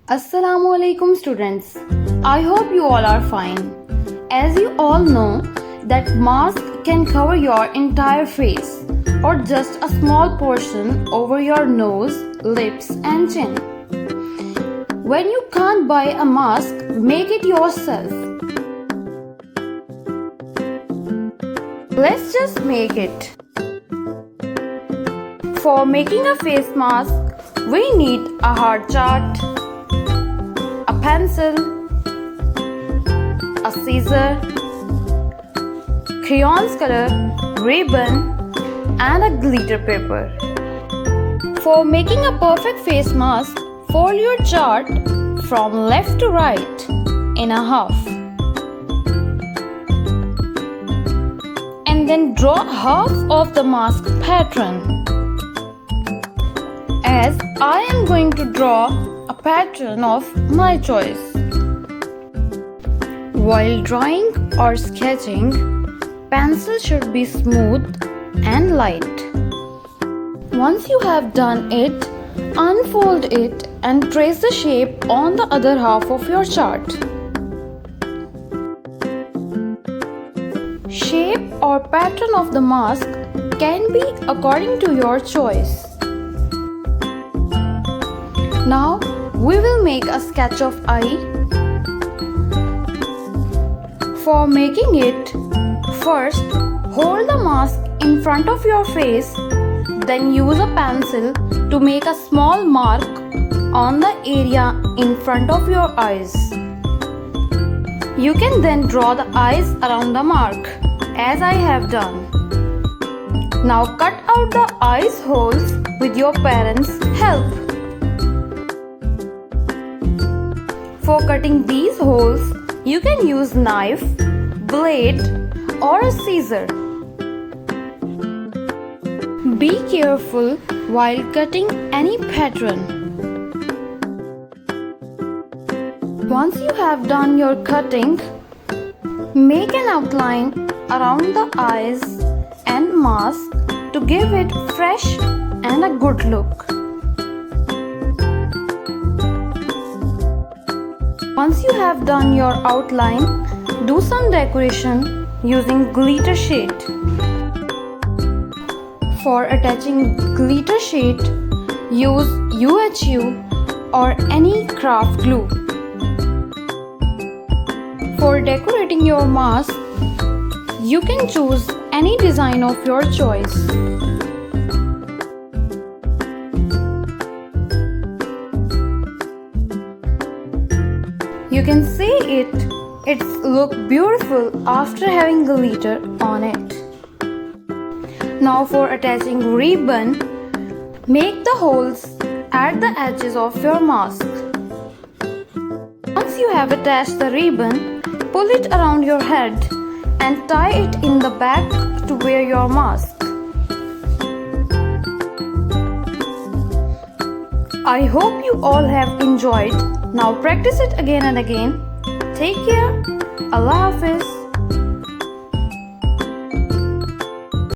Assalamu alaikum students. I hope you all are fine. As you all know that mask can cover your entire face or just a small portion over your nose, lips and chin. When you can't buy a mask, make it yourself. Let's just make it. For making a face mask, we need a hard chart, a pencil, a scissor, crayons color, ribbon and a glitter paper. For making a perfect face mask, fold your chart from left to right in a half and then draw half of the mask pattern. As I am going to draw a pattern of my choice. While drawing or sketching, pencil should be smooth and light. Once you have done it, unfold it and trace the shape on the other half of your chart. Shape or pattern of the mask can be according to your choice. Now we will make a sketch of eye. For making it, first hold the mask in front of your face, then use a pencil to make a small mark on the area in front of your eyes. You can then draw the eyes around the mark as I have done. Now cut out the eyes holes with your parents' help. For cutting these holes, you can use knife, blade or a scissor. Be careful while cutting any pattern. Once you have done your cutting, make an outline around the eyes and mask to give it fresh and a good look. Once you have done your outline, do some decoration using glitter sheet. For attaching glitter sheet, use UHU or any craft glue. For decorating your mask, you can choose any design of your choice. You can see it's look beautiful after having glitter on it. Now for attaching ribbon, make the holes at the edges of your mask. Once you have attached the ribbon, pull it around your head and tie it in the back to wear your mask. I hope you all have enjoyed. Now practice it again and again. Take care. Allah Hafiz.